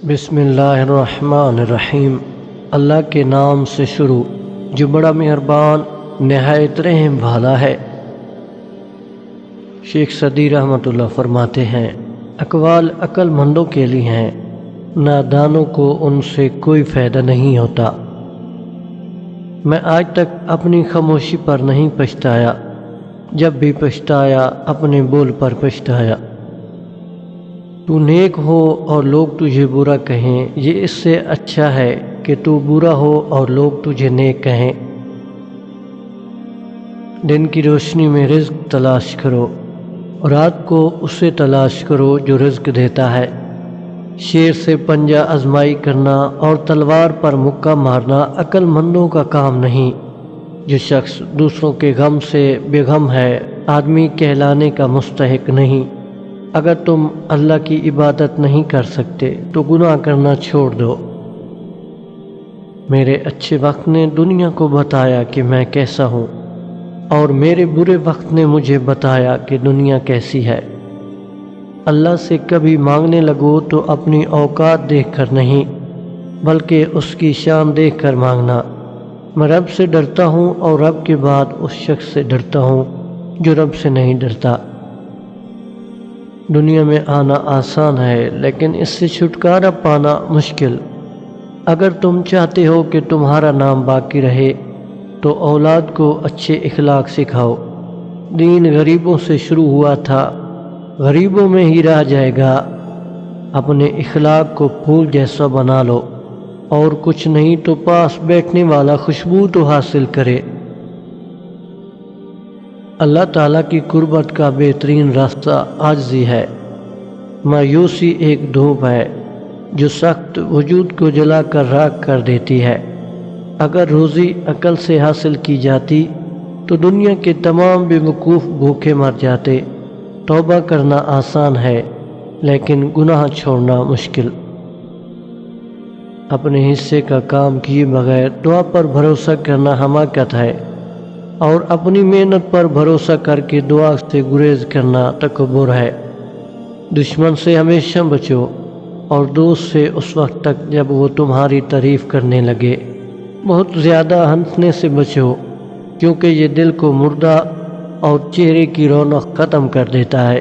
بسم اللہ الرحمن الرحیم۔ اللہ کے نام سے شروع جو بڑا مہربان نہایت رحم والا ہے۔ شیخ سعدی رحمۃ اللہ فرماتے ہیں، اقوال عقل مندوں کے لیے ہیں، نادانوں کو ان سے کوئی فائدہ نہیں ہوتا۔ میں آج تک اپنی خاموشی پر نہیں پچھتایا، جب بھی پچھتایا اپنے بول پر پچھتایا۔ تو نیک ہو اور لوگ تجھے برا کہیں، یہ اس سے اچھا ہے کہ تو برا ہو اور لوگ تجھے نیک کہیں۔ دن کی روشنی میں رزق تلاش کرو، رات کو اسے تلاش کرو جو رزق دیتا ہے۔ شیر سے پنجہ آزمائی کرنا اور تلوار پر مکہ مارنا عقل مندوں کا کام نہیں۔ جو شخص دوسروں کے غم سے بے غم ہے، آدمی کہلانے کا مستحق نہیں۔ اگر تم اللہ کی عبادت نہیں کر سکتے تو گناہ کرنا چھوڑ دو۔ میرے اچھے وقت نے دنیا کو بتایا کہ میں کیسا ہوں، اور میرے برے وقت نے مجھے بتایا کہ دنیا کیسی ہے۔ اللہ سے کبھی مانگنے لگو تو اپنی اوقات دیکھ کر نہیں، بلکہ اس کی شان دیکھ کر مانگنا۔ میں رب سے ڈرتا ہوں اور رب کے بعد اس شخص سے ڈرتا ہوں جو رب سے نہیں ڈرتا۔ دنیا میں آنا آسان ہے، لیکن اس سے چھٹکارا پانا مشکل۔ اگر تم چاہتے ہو کہ تمہارا نام باقی رہے تو اولاد کو اچھے اخلاق سکھاؤ۔ دین غریبوں سے شروع ہوا تھا، غریبوں میں ہی رہ جائے گا۔ اپنے اخلاق کو پھول جیسا بنا لو، اور کچھ نہیں تو پاس بیٹھنے والا خوشبو تو حاصل کرے۔ اللہ تعالیٰ کی قربت کا بہترین راستہ عاجزی ہے۔ مایوسی ایک دھوپ ہے جو سخت وجود کو جلا کر راکھ کر دیتی ہے۔ اگر روزی عقل سے حاصل کی جاتی تو دنیا کے تمام بے وقوف بھوکے مر جاتے۔ توبہ کرنا آسان ہے، لیکن گناہ چھوڑنا مشکل۔ اپنے حصے کا کام کیے بغیر دعا پر بھروسہ کرنا حماقت ہے، اور اپنی محنت پر بھروسہ کر کے دعا سے گریز کرنا تکبر ہے۔ دشمن سے ہمیشہ بچو، اور دوست سے اس وقت تک جب وہ تمہاری تعریف کرنے لگے۔ بہت زیادہ ہنسنے سے بچو، کیونکہ یہ دل کو مردہ اور چہرے کی رونق ختم کر دیتا ہے۔